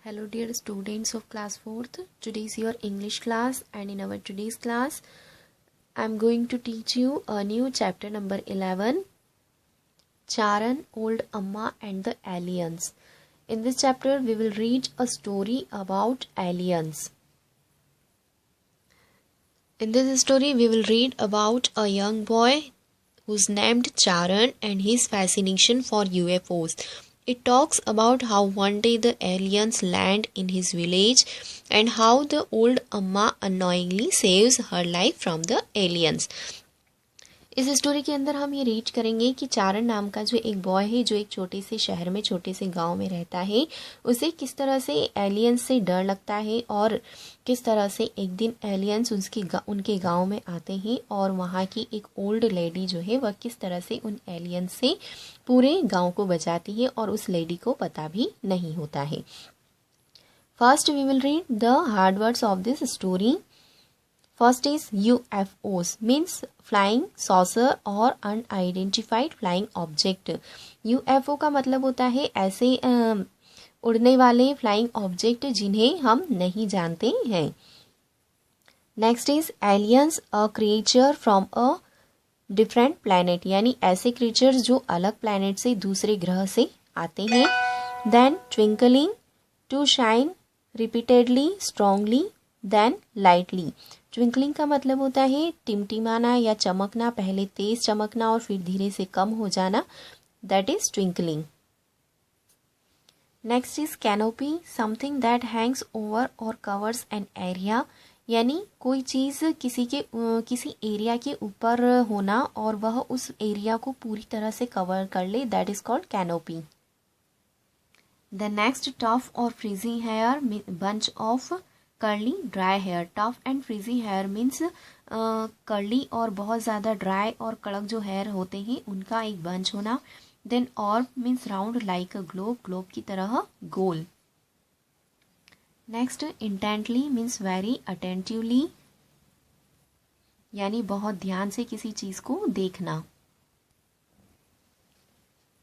Hello dear students of class 4th. Today is your English class and in our today's class I am going to teach you a new chapter number 11, Charan, Old Amma and the Aliens. In this chapter we will read a story about aliens. In this story we will read about a young boy who's named Charan and his fascination for UFOs. It talks about how one day the aliens land in his village and how the old Amma unknowingly saves her life from the aliens. इस story के अंदर हम ये read करेंगे कि चारण नाम का जो एक बॉय है जो एक छोटे से शहर में छोटे से गांव में रहता है, उसे किस तरह से एलियंस से डर लगता है और किस तरह से एक दिन एलियंस उनके गांव में आते हैं और वहाँ की एक ओल्ड लेडी जो है वह किस तरह से उन एलियंस से पूरे गांव को बचाती है और उस लेडी को पता भी नहीं होता है. First we will read the hard words of this story. First is UFOs means flying saucer or unidentified flying object. UFO का मतलब होता है ऐसे उड़ने वाले फ्लाइंग ऑब्जेक्ट जिन्हें हम नहीं जानते हैं. Next is aliens, a creature from a different planet, यानी ऐसे क्रिएचर्स जो अलग प्लैनेट से दूसरे ग्रह से आते हैं. Then twinkling, to shine repeatedly strongly then lightly. Twinkling का मतलब होता है टिमटिमाना या चमकना, पहले तेज चमकना और फिर धीरे से कम हो जाना, that is twinkling. Next is canopy, something that Hanks over और कवर्स एन एरिया, यानी कोई चीज़ किसी एरिया के ऊपर होना और वह उस एरिया को पूरी तरह से कवर कर ले, that is called canopy. The next, tough और frizzy hair, bunch of curly dry hair. Tough and frizzy hair means curly और बहुत ज़्यादा ड्राई और कड़क जो हेयर होते हैं उनका एक बंच होना. Then orb means round like a globe, globe की तरह गोल. Next, intently means very attentively, यानी बहुत ध्यान से किसी चीज़ को देखना.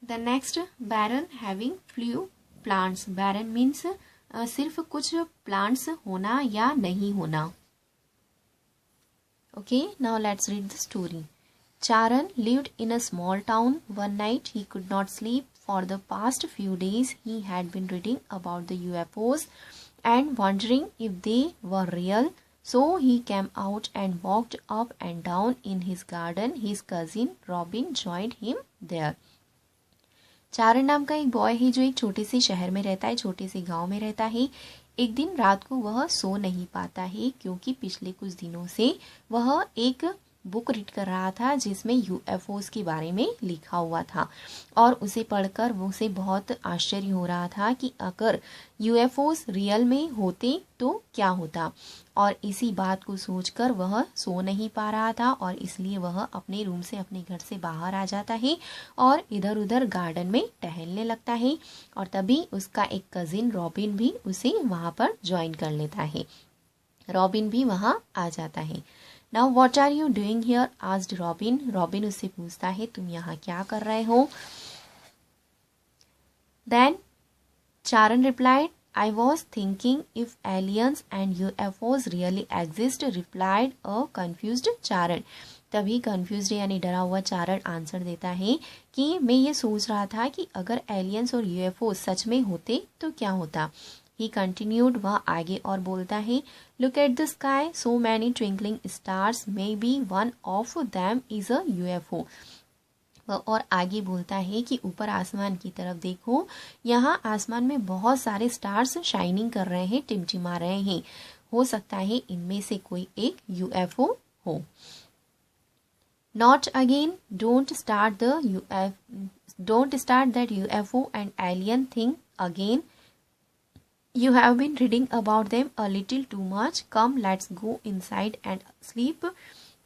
The next, barren having few plants. Barren means सिर्फ कुछ प्लांट्स होना या नहीं होना. Okay, now let's read the story. Charan lived in a small town. One night he could not sleep. For the past few days he had been reading about the UFOs and wondering if they were real. So he came out and walked up and down in his garden. His cousin Robin joined him there. चारण नाम का एक boy है जो एक छोटे से शहर में रहता है, छोटे से गांव में रहता है. एक दिन रात को वह सो नहीं पाता है क्योंकि पिछले कुछ दिनों से वह एक बुक रीड कर रहा था जिसमें यूएफओस के बारे में लिखा हुआ था और उसे पढ़कर उसे बहुत आश्चर्य हो रहा था कि अगर यूएफओस रियल में होते तो क्या होता. और इसी बात को सोचकर वह सो नहीं पा रहा था और इसलिए वह अपने रूम से, अपने घर से बाहर आ जाता है और इधर उधर गार्डन में टहलने लगता है. और तभी उसका एक कजिन रॉबिन भी उसे वहाँ पर ज्वाइन कर लेता है. रॉबिन भी वहाँ आ जाता है. Now what are you doing here asked Robin. Robin उससे पूछता है तुम यहाँ क्या कर रहे हो. Then Charan replied, I was thinking if aliens and UFOs really exist, replied a confused Charan. तभी confused यानी डरा हुआ चारण आंसर देता है कि मैं ये सोच रहा था कि अगर एलियंस और UFO सच में होते तो क्या होता. He continued, वह आगे और बोलता है, look at the sky, so many twinkling stars, maybe one of them is a UFO. और आगे बोलता है कि ऊपर आसमान की तरफ देखो, यहाँ आसमान में बहुत सारे स्टार्स शाइनिंग कर रहे हैं, टिमटिमा रहे हैं, हो सकता है इनमें से कोई एक यूएफओ हो. Not again, don't start that UFO and alien thing again. You have been reading about them a little too much. Come, let's go inside and sleep.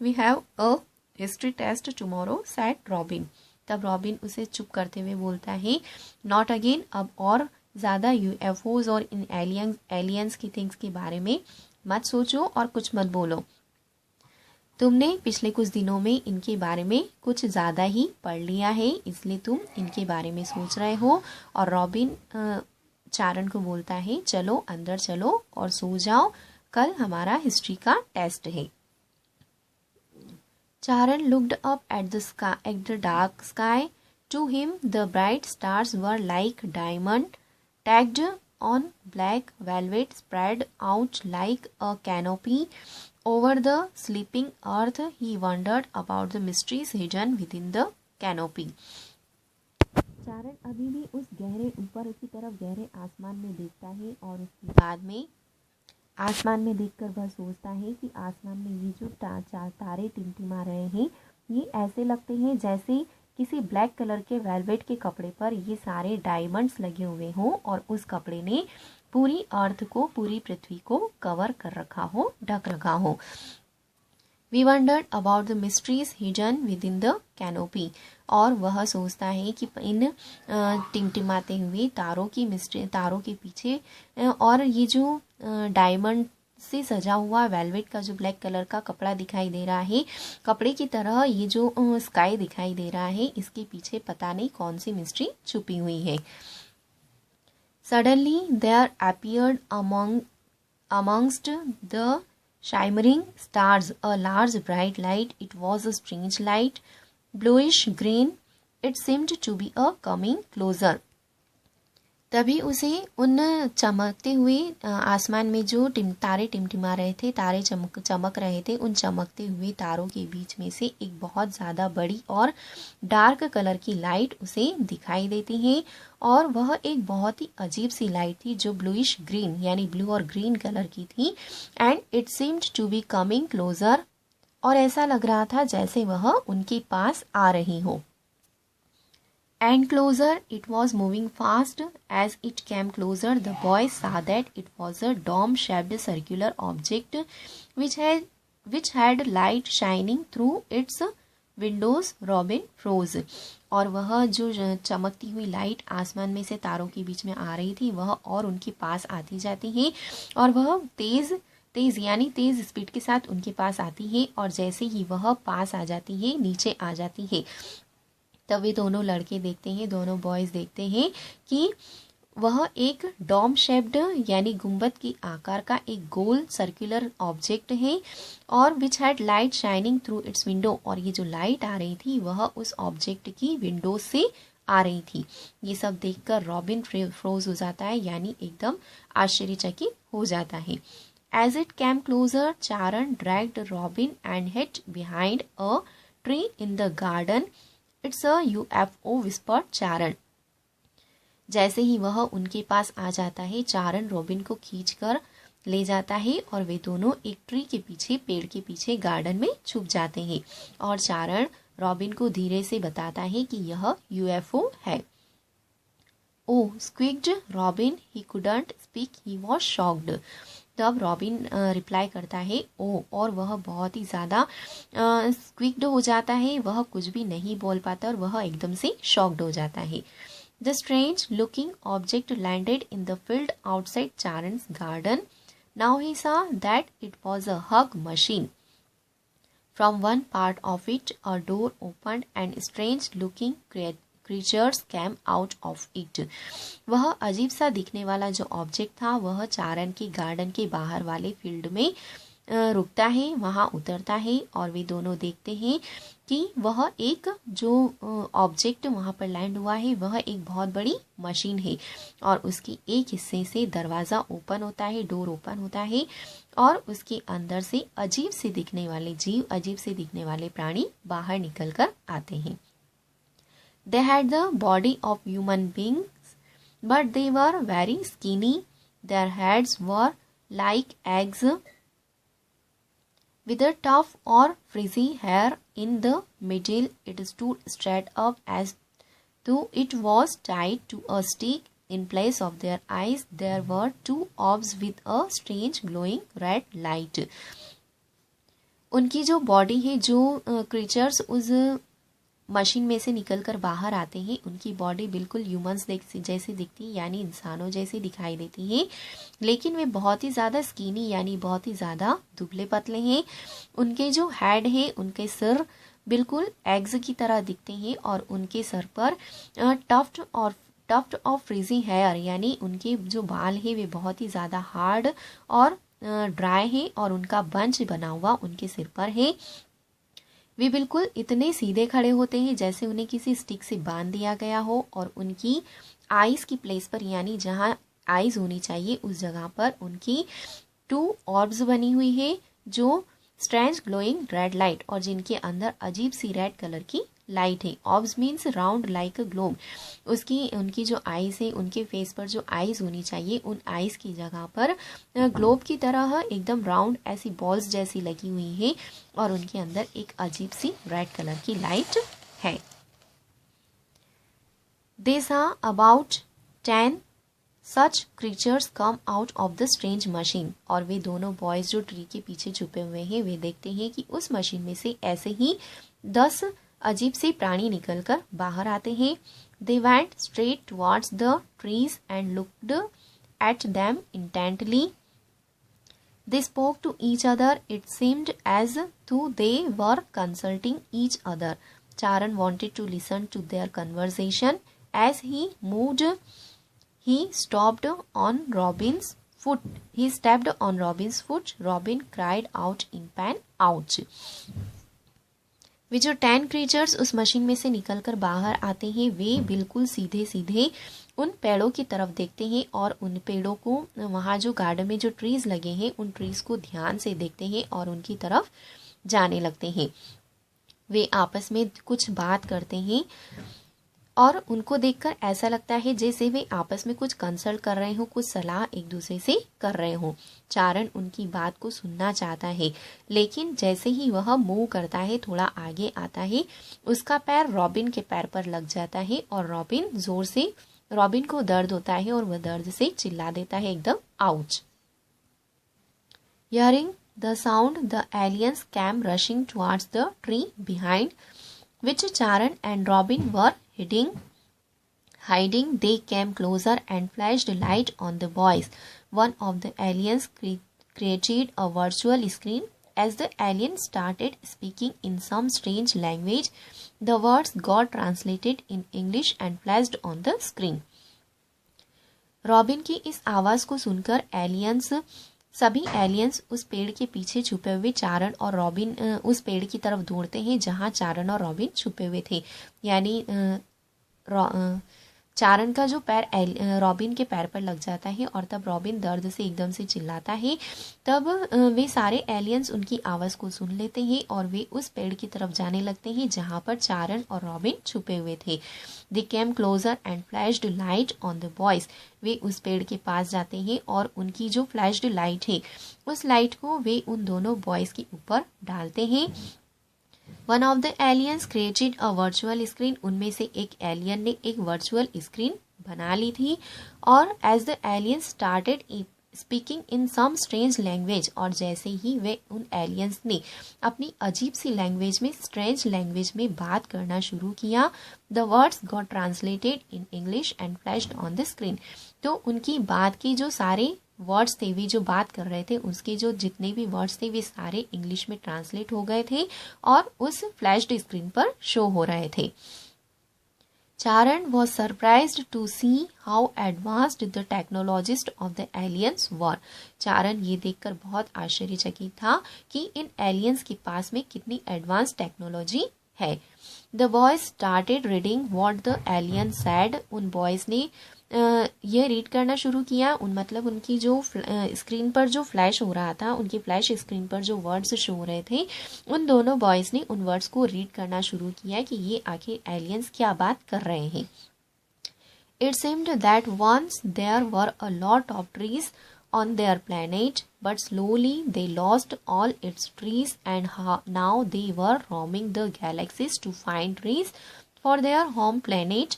We have a history test tomorrow, said Robin. तब Robin उसे चुप करते हुए बोलता है, not again, अब और ज़्यादा यूएफओज और इन एलियंस की थिंग्स के बारे में मत सोचो और कुछ मत बोलो. तुमने पिछले कुछ दिनों में इनके बारे में कुछ ज़्यादा ही पढ़ लिया है, इसलिए तुम इनके बारे में सोच रहे हो. और रॉबिन चारण को बोलता है चलो अंदर चलो और सो जाओ, कल हमारा हिस्ट्री का टेस्ट है। चारण looked up at the sky, at the dark sky. To him, the bright stars were like diamond tagged on black velvet, spread out like a canopy over the sleeping earth. He wondered about the mysteries hidden within the canopy. चारण अभी भी उस गहरे ऊपर की तरफ गहरे आसमान में देखता है और उसके बाद में आसमान में देखकर वह सोचता है कि आसमान में ये जो तारे टिमटिमा रहे हैं ये ऐसे लगते हैं जैसे किसी ब्लैक कलर के वेलवेट के कपड़े पर ये सारे डायमंड्स लगे हुए हों और उस कपड़े ने पूरी अर्थ को, पूरी पृथ्वी को कवर कर रखा हो, ढक रखा हो। We wondered about the mysteries hidden within the canopy. और वह सोचता है कि इन टिमटिमाते हुए तारों की मिस्ट्री, तारों के पीछे और ये जो डायमंड से सजा हुआ वेलवेट का जो ब्लैक कलर का कपड़ा दिखाई दे रहा है, कपड़े की तरह ये जो स्काई दिखाई दे रहा है, इसके पीछे पता नहीं कौन सी मिस्ट्री छुपी हुई है। Suddenly there appeared amongst the shimmering stars a large bright light. It was a strange light, bluish green. It seemed to be coming closer. तभी उसे उन चमकते हुए आसमान में जो तारे टिमटिमा रहे थे, तारे चमक रहे थे, उन चमकते हुए तारों के बीच में से एक बहुत ज़्यादा बड़ी और डार्क कलर की लाइट उसे दिखाई देती है और वह एक बहुत ही अजीब सी लाइट थी जो ब्लूइश ग्रीन यानी ब्लू और ग्रीन कलर की थी। And it seemed to be coming closer, और ऐसा लग रहा था जैसे वह उनके पास आ रही हो। And closer, it was moving fast. As it came closer, the boy saw that it was a dome-shaped circular object which had light shining through its windows. Robin froze. और वह जो चमकती हुई लाइट आसमान में से तारों के बीच में आ रही थी, वह और उनके पास आती जाती है और वह तेज यानी तेज स्पीड के साथ उनके पास आती है और जैसे ही वह पास आ जाती है, नीचे आ जाती है, तभी दोनों लड़के देखते हैं, दोनों बॉयज़ देखते हैं कि वह एक डॉम शेप्ड यानी गुंबद की आकार का एक गोल सर्कुलर ऑब्जेक्ट है और which head light shining through it's window, और ये जो लाइट आ रही थी वह उस ऑब्जेक्ट की विंडो से आ रही थी। ये सब देखकर रॉबिन फ्रोज हो जाता है यानी एकदम आश्चर्यचकित हो जाता है। As it came closer, Charan dragged Robin and hid behind a tree in the garden. It's a UFO, whispered चारण। जैसे ही वह उनके पास आ जाता है, चारण रॉबिन को खींचकर ले जाता है और वे दोनों एक ट्री के पीछे, पेड़ के पीछे गार्डन में छुप जाते हैं और चारण रॉबिन को धीरे से बताता है कि यह UFO है। Oh, squeaked Robin, he couldn't speak, he was shocked. तब रॉबिन रिप्लाई करता है ओ, और वह बहुत ही ज़्यादा स्क्विक्ड हो जाता है, वह कुछ भी नहीं बोल पाता और वह एकदम से शॉक्ड हो जाता है। The strange looking object landed in the field outside Charan's garden. Now he saw that it was a hug machine. From one part of it, a door opened and strange looking creatures came out of it. वह अजीब सा दिखने वाला जो object था वह चारण के garden के बाहर वाले फील्ड में रुकता है, वहाँ उतरता है और वे दोनों देखते हैं कि वह एक जो ऑब्जेक्ट वहाँ पर लैंड हुआ है वह एक बहुत बड़ी मशीन है और उसकी एक हिस्से से दरवाज़ा ओपन होता है, डोर ओपन होता है और उसके अंदर से अजीब से दिखने वाले जीव, अजीब से दिखने वाले प्राणी बाहर निकल कर आते हैं। They had the body of human beings, but they were very skinny. Their heads were like eggs, with a tough or frizzy hair in the middle. It stood straight up as though it was tied to a stick. In place of their eyes, there were two orbs with a strange glowing red light. उनकी जो body है, जो creatures उस machine में से निकलकर बाहर आते हैं, उनकी बॉडी बिल्कुल ह्यूमंस जैसी दिखती है यानी इंसानों जैसी दिखाई देती है, लेकिन वे बहुत ही ज़्यादा स्कीनी यानी बहुत ही ज़्यादा दुबले पतले हैं। उनके जो हेड है, उनके सिर बिल्कुल एग्स की तरह दिखते हैं और उनके सर पर टफ्ट ऑफ फ्रीजी हेयर, यानी उनके जो बाल है वे बहुत ही ज़्यादा हार्ड और ड्राई है और उनका बंच बना हुआ उनके सिर पर है। वे बिल्कुल इतने सीधे खड़े होते हैं जैसे उन्हें किसी स्टिक से बांध दिया गया हो, और उनकी आईज की प्लेस पर, यानी जहाँ आईज होनी चाहिए उस जगह पर उनकी 2 ऑर्ब्स बनी हुई है जो स्ट्रेंज ग्लोइंग रेड लाइट, और जिनके अंदर अजीब सी रेड कलर की लाइट है। Orbs means round like a globe. उनकी जो आईज है, उनके फेस पर जो आईज होनी चाहिए उन आईज की जगह पर ग्लोब की तरह एकदम राउंड ऐसी बॉल्स जैसी लगी हुई है, और उनके अंदर एक अजीब सी रेड कलर की लाइट है। They saw about 10 such creatures come out of the strange machine, और वे दोनों बॉयज जो ट्री के पीछे छुपे हुए हैं वे देखते हैं कि उस मशीन में से ऐसे ही 10 अजीब से प्राणी निकलकर बाहर आते हैं। They went straight towards the trees and looked at them intently. They spoke to each other. It seemed as though they were consulting each other. Charan wanted to listen to their conversation. As he moved, he stopped on Robin's foot. He stepped on Robin's foot. Robin cried out in pain, ouch. वे जो 10 creatures उस machine में से निकलकर बाहर आते हैं वे बिल्कुल सीधे सीधे उन पेड़ों की तरफ देखते हैं, और उन पेड़ों को, वहाँ जो गार्डन में जो ट्रीज लगे हैं उन ट्रीज को ध्यान से देखते हैं और उनकी तरफ जाने लगते हैं। वे आपस में कुछ बात करते हैं और उनको देखकर ऐसा लगता है जैसे वे आपस में कुछ कंसल्ट कर रहे हो, कुछ सलाह एक दूसरे से कर रहे हो। चारण उनकी बात को सुनना चाहता है, लेकिन जैसे ही वह मूव करता है, थोड़ा आगे आता है, उसका पैर रॉबिन के पैर पर लग जाता है और रॉबिन को दर्द होता है और वह दर्द से चिल्ला देता है एकदम, ouch. Hearing the sound, the aliens came rushing towards the tree behind which Charan and Robin were hiding. They came closer and flashed light on the boys. One of the aliens created a virtual screen. As the alien started speaking in some strange language, the words got translated in English and flashed on the screen. Robin की इस आवाज को सुनकर सभी aliens उस पेड़ के पीछे छुपे हुए चारण और रॉबिन उस पेड़ की तरफ दौड़ते हैं जहां चारण और रॉबिन छुपे हुए थे। यानी चारण का जो पैर रॉबिन के पैर पर लग जाता है और तब रॉबिन दर्द से एकदम से चिल्लाता है। तब वे सारे एलियंस उनकी आवाज़ को सुन लेते हैं और वे उस पेड़ की तरफ जाने लगते हैं जहां पर चारण और रॉबिन छुपे हुए थे। They came closer and flashed light on the boys. वे उस पेड़ के पास जाते हैं और उनकी जो फ्लैश्ड लाइट है उस लाइट को वे उन दोनों बॉयज के ऊपर डालते हैं। One of the aliens created a virtual screen. उनमें से एक एलियन ने एक वर्चुअल स्क्रीन बना ली थी और as the aliens started speaking in some strange language, और जैसे ही वे उन एलियंस ने अपनी अजीब सी लैंग्वेज में, स्ट्रेंज लैंग्वेज में बात करना शुरू किया, the words got translated in English and flashed on the screen. तो उनकी बात की जो सारे वर्ड्स थे, वे जो बात कर रहे थे उसके जो जितने भी वर्ड्स थे वे सारे इंग्लिश में ट्रांसलेट हो गए थे और उस फ्लैश्ड स्क्रीन पर शो हो रहे थे। Charan was surprised to see how advanced the technologist of the aliens were. Charan ये देखकर बहुत आश्चर्यचकित था कि इन एलियंस के पास में कितनी एडवांस टेक्नोलॉजी है। The boys started reading what the alien sad. उन बॉयज ने ये रीड करना शुरू किया, मतलब उनकी जो स्क्रीन पर जो फ्लैश हो रहा था, उनकी फ्लैश स्क्रीन पर जो वर्ड्स शो हो रहे थे, उन दोनों बॉयज ने उन वर्ड्स को रीड करना शुरू किया कि ये आखिर एलियंस क्या बात कर रहे हैं। It seemed that once there were a lot of trees on their planet, but slowly they lost all its trees and now they were roaming the galaxies to find trees for their home planet.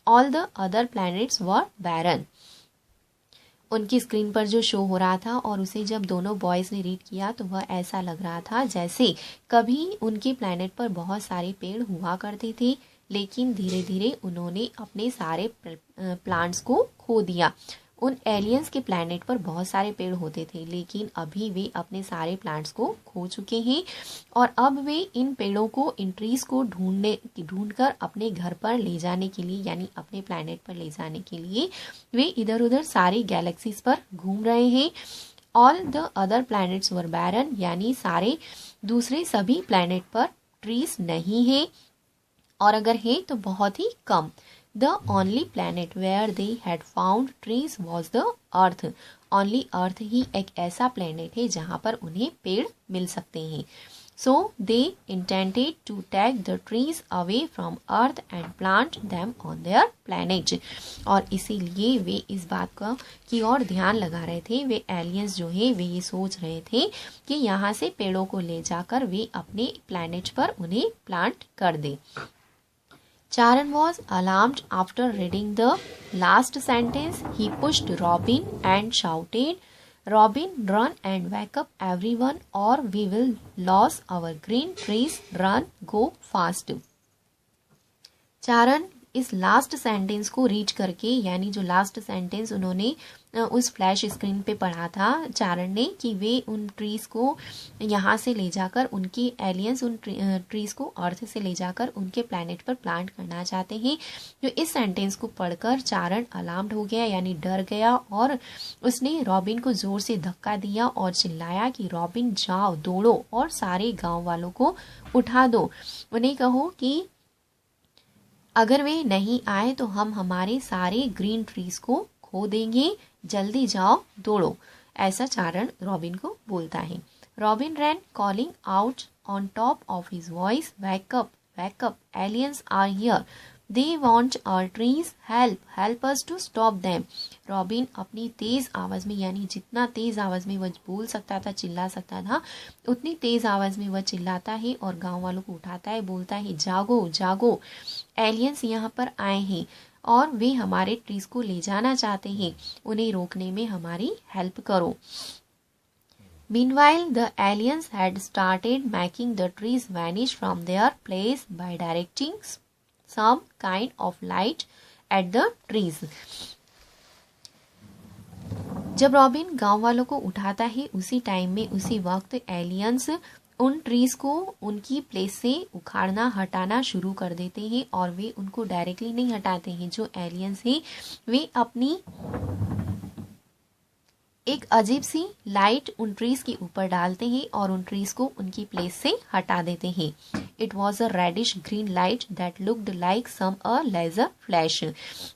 All the other planets were barren. उनकी screen पर जो show हो रहा था और उसे जब दोनों बॉयज ने रीड किया तो वह ऐसा लग रहा था जैसे कभी उनके प्लेनेट पर बहुत सारे पेड़ हुआ करते थे, लेकिन धीरे धीरे उन्होंने अपने सारे प्लांट्स को खो दिया। उन एलियंस के प्लैनेट पर बहुत सारे पेड़ होते थे, लेकिन अभी वे अपने सारे प्लांट्स को खो चुके हैं और अब वे इन पेड़ों को, इन ट्रीज को ढूंढकर अपने घर पर ले जाने के लिए, यानी अपने प्लैनेट पर ले जाने के लिए वे इधर उधर सारी गैलेक्सीज पर घूम रहे हैं। ऑल द अदर प्लैनेट्स वर बैरन, यानी सारे दूसरे सभी प्लैनेट पर ट्रीज नहीं है, और अगर है तो बहुत ही कम। The only planet where they had found trees was the Earth. Only Earth ही एक ऐसा planet है जहाँ पर उन्हें पेड़ मिल सकते हैं। So they intended to take the trees away from Earth and plant them on their planet. और इसीलिए वे इस बात की ओर ध्यान लगा रहे थे, वे एलियंस जो है वे ये सोच रहे थे कि यहाँ से पेड़ों को ले जाकर वे अपने प्लैनेट पर उन्हें प्लांट कर दें। Charan was alarmed after reading the last sentence. He pushed Robin and shouted, "Robin, run and wake up everyone or we will lose our green trees. Run, go fast." चारण इस last sentence को read करके, यानी जो last sentence उन्होंने उस flash screen पे पढ़ा था चारण ने, कि वे उन ट्रीज को यहाँ से ले जाकर, उनकी एलियंस उन ट्रीज को अर्थ से ले जाकर उनके प्लैनेट पर प्लांट करना चाहते हैं। जो इस सेंटेंस को पढ़कर चारण अलार्म्ड हो गया, यानी डर गया, और उसने रॉबिन को जोर से धक्का दिया और चिल्लाया कि रॉबिन जाओ, दौड़ो और सारे गाँव वालों को उठा दो। उन्हें कहो कि अगर वे नहीं आए तो हम हमारे सारे ग्रीन ट्रीज को खो देंगे, जल्दी जाओ, दौड़ो। ऐसा चारण रॉबिन को बोलता है। Robin ran calling out on top of his voice, "Wake up, wake up, aliens are here. They want our trees. Help us to stop them." Robin अपनी तेज आवाज में, यानी जितना तेज आवाज में वह बोल सकता था, चिल्ला सकता था, उतनी तेज आवाज में वह चिल्लाता है और गांव वालों को उठाता है, बोलता है, जागो जागो, एलियंस यहाँ पर आए हैं और वे हमारे ट्रीज को ले जाना चाहते हैं, उन्हें रोकने में हमारी हेल्प करो। Meanwhile, the aliens had started making the trees vanish from their place by directing some kind of light at the trees. जब रॉबिन गांव वालों को उठाता है, उसी टाइम में, उसी वक्त एलियंस उन ट्रीज को उनकी प्लेस से उखाड़ना, हटाना शुरू कर देते हैं, और वे उनको डायरेक्टली नहीं हटाते हैं। जो एलियंस हैं वे अपनी एक अजीब सी लाइट उन ट्रीज के ऊपर डालते हैं और उन ट्रीज को उनकी प्लेस से हटा देते हैं। It was a reddish green light that looked like some a laser flash.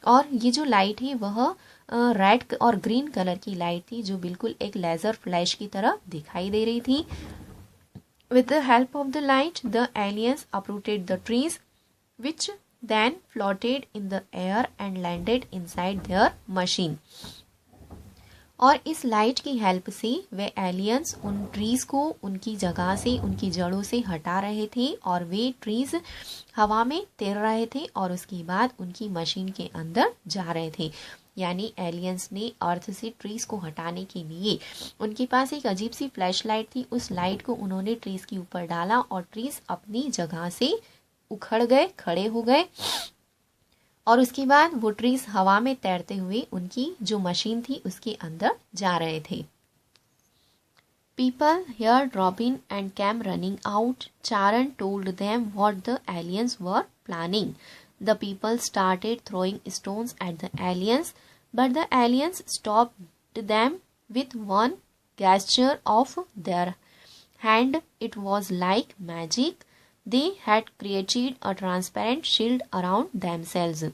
और ये जो लाइट है वह रेड और ग्रीन कलर की लाइट थी, जो बिल्कुल एक लेजर फ्लैश की तरह दिखाई दे रही थी। With the help of the light, the aliens uprooted the trees, which then floated in the air and landed inside their machine. और इस लाइट की हेल्प से वे एलियंस उन ट्रीज को उनकी जगह से, उनकी जड़ों से हटा रहे थे, और वे ट्रीज हवा में तैर रहे थे और उसके बाद उनकी मशीन के अंदर जा रहे थे। यानी एलियंस ने अर्थ से ट्रीज को हटाने के लिए, उनके पास एक अजीब सी फ्लैश लाइट थी, उस लाइट को उन्होंने ट्रीज के ऊपर डाला और ट्रीज अपनी जगह से उखड़ गए, खड़े हो गए, और उसके बाद वो ट्रीज हवा में तैरते हुए उनकी जो मशीन थी उसके अंदर जा रहे थे। People heard Robin and came running out. Charan told them what the aliens were planning. The people started throwing stones at the aliens, but the aliens stopped them with one gesture of their hand. It was like magic. They had created a transparent shield around themselves.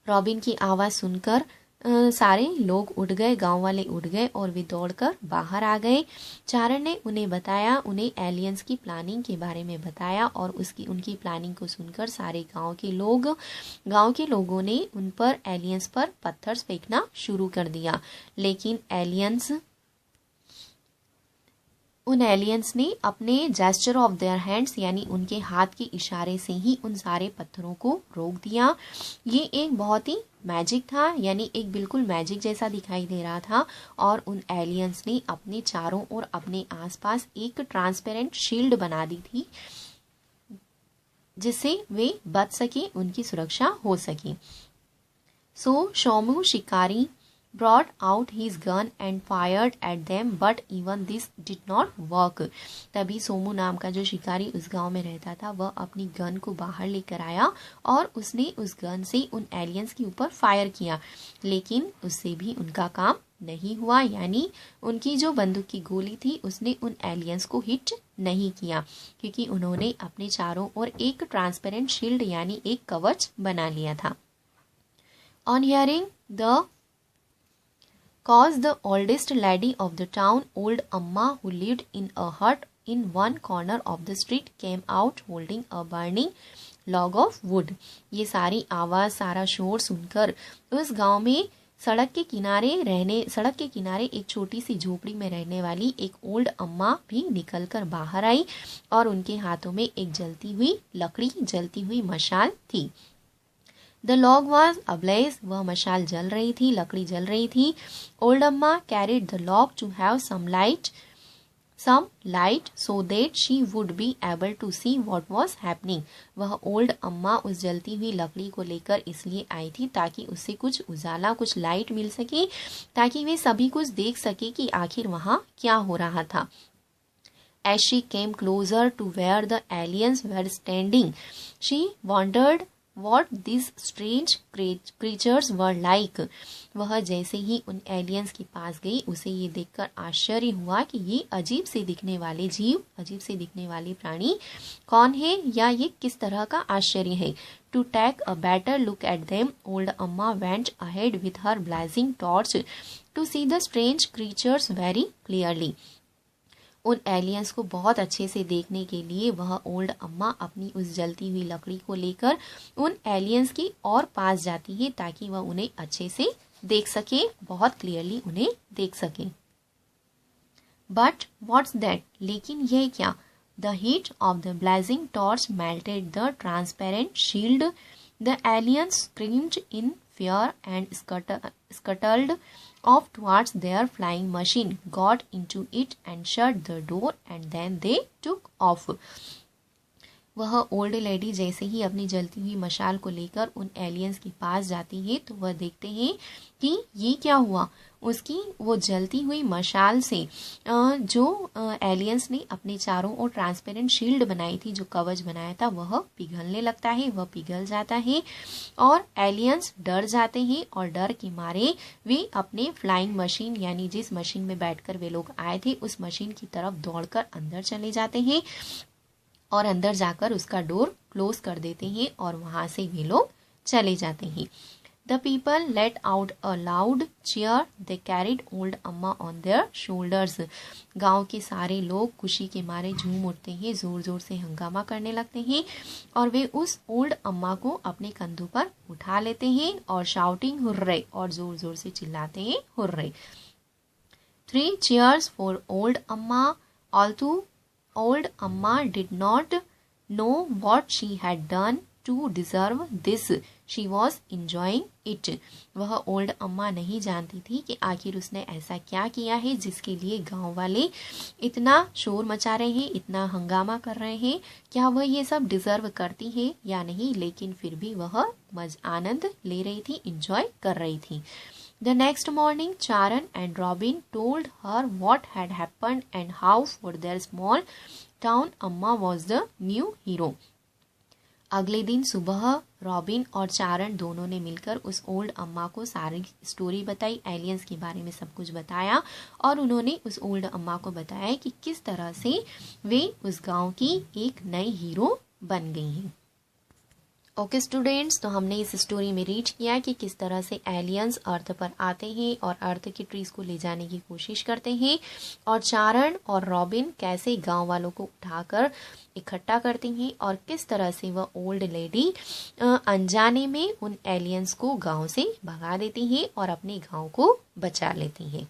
Robin की आवाज़ सुनकर सारे लोग उठ गए, गांव वाले उठ गए और वे दौड़कर बाहर आ गए। चारण ने उन्हें बताया, उन्हें एलियंस की प्लानिंग के बारे में बताया, और उनकी प्लानिंग को सुनकर सारे गांव के लोगों ने उन पर, एलियंस पर पत्थर फेंकना शुरू कर दिया। लेकिन उन एलियंस ने अपने जेस्चर ऑफ देयर हैंड्स, यानी उनके हाथ के इशारे से ही उन सारे पत्थरों को रोक दिया। ये एक बहुत ही मैजिक था, यानी एक बिल्कुल मैजिक जैसा दिखाई दे रहा था, और उन एलियंस ने अपने चारों ओर, अपने आसपास एक ट्रांसपेरेंट शील्ड बना दी थी, जिससे वे बच सके, उनकी सुरक्षा हो सके। सो शोमू शिकारी brought out his gun and fired at them, but even this did not work. तभी सोमू नाम का जो शिकारी उस गांव में रहता था वह अपनी गन को बाहर लेकर आया और उसने उस गन से उन एलियंस के ऊपर फायर किया, लेकिन उससे भी उनका काम नहीं हुआ। यानी उनकी जो बंदूक की गोली थी उसने उन एलियंस को हिट नहीं किया, क्योंकि उन्होंने अपने चारों ओर एक ट्रांसपेरेंट शील्ड यानी एक कवच बना लिया था। On hearing the cause, the oldest lady of the town, old Amma, who lived in a hut in one corner of the street, came out holding a burning log of wood. ये सारी आवाज़, सारा शोर सुनकर उस गांव में सड़क के किनारे एक छोटी सी झोपड़ी में रहने वाली एक ओल्ड अम्मा भी निकलकर बाहर आई और उनके हाथों में एक जलती हुई मशाल थी। The log was ablaze. वह मशाल जल रही थी, लकड़ी जल रही थी। Old Amma carried the log to have some light so that she would be able to see what was happening. वह ओल्ड अम्मा उस जलती हुई लकड़ी को लेकर इसलिए आई थी ताकि उससे कुछ उजाला, कुछ लाइट मिल सके, ताकि वे सभी कुछ देख सके कि आखिर वहाँ क्या हो रहा था। As she came closer to where the aliens were standing, she wondered what these strange creatures were like. वह जैसे ही उन एलियंस के पास गई उसे ये देखकर आश्चर्य हुआ कि ये अजीब से दिखने वाले प्राणी कौन है या ये किस तरह का आश्चर्य है। To take a better look at them, old Amma went ahead with her blazing torch to see the strange creatures very clearly. उन एलियंस को बहुत अच्छे से देखने के लिए वह ओल्ड अम्मा अपनी उस जलती हुई लकड़ी को लेकर उन एलियंस की और पास जाती है ताकि वह उन्हें अच्छे से देख सके, बहुत क्लियरली उन्हें देख सके। But what's that? लेकिन यह क्या? The heat of the blazing torch melted the transparent shield. The aliens screamed in fear and scuttled off towards their flying machine, got into it and shut the door, and then they took off. वह old lady जैसे ही अपनी जलती हुई मशाल को लेकर उन aliens के पास जाती है तो वह देखते हैं कि ये क्या हुआ। उसकी वो जलती हुई मशाल से जो एलियंस ने अपने चारों ओर ट्रांसपेरेंट शील्ड बनाई थी, जो कवच बनाया था, वह पिघलने लगता है, वह पिघल जाता है और एलियंस डर जाते हैं और डर के मारे वे अपने फ्लाइंग मशीन यानी जिस मशीन में बैठकर वे लोग आए थे उस मशीन की तरफ दौड़कर अंदर चले जाते हैं और अंदर जाकर उसका डोर क्लोज कर देते हैं और वहां से वे लोग चले जाते हैं। The people let out a loud cheer, they carried old Amma on their shoulders. गांव के सारे लोग खुशी के मारे झूम उठते हैं, जोर जोर से हंगामा करने लगते हैं और वे उस ओल्ड अम्मा को अपने कंधों पर उठा लेते हैं और शाउटिंग हुर्रे, और जोर जोर से चिल्लाते हैं hurray. 3 cheers for old Amma. Although old Amma did not know what she had done to deserve this, she was enjoying it. वह ओल्ड अम्मा नहीं जानती थी कि आखिर उसने ऐसा क्या किया है जिसके लिए गांव वाले इतना शोर मचा रहे हैं, इतना हंगामा कर रहे हैं। क्या वह ये सब डिजर्व करती है या नहीं, लेकिन फिर भी वह आनंद ले रही थी, इंजॉय कर रही थी। The next morning, Charan and Robin told her what had happened and how for their small town Amma was the new hero. अगले दिन सुबह रॉबिन और चारण दोनों ने मिलकर उस ओल्ड अम्मा को सारी स्टोरी बताई, एलियंस के बारे में सब कुछ बताया और उन्होंने उस ओल्ड अम्मा को बताया कि किस तरह से वे उस गांव की एक नई हीरो बन गई हैं। ओके स्टूडेंट्स, तो हमने इस स्टोरी में रीड किया कि किस तरह से एलियंस अर्थ पर आते हैं और अर्थ की ट्रीज को ले जाने की कोशिश करते हैं और चारण और रॉबिन कैसे गांव वालों को उठाकर इकट्ठा करती हैं और किस तरह से वह ओल्ड लेडी अनजाने में उन एलियंस को गांव से भगा देती हैं और अपने गांव को बचा लेती हैं।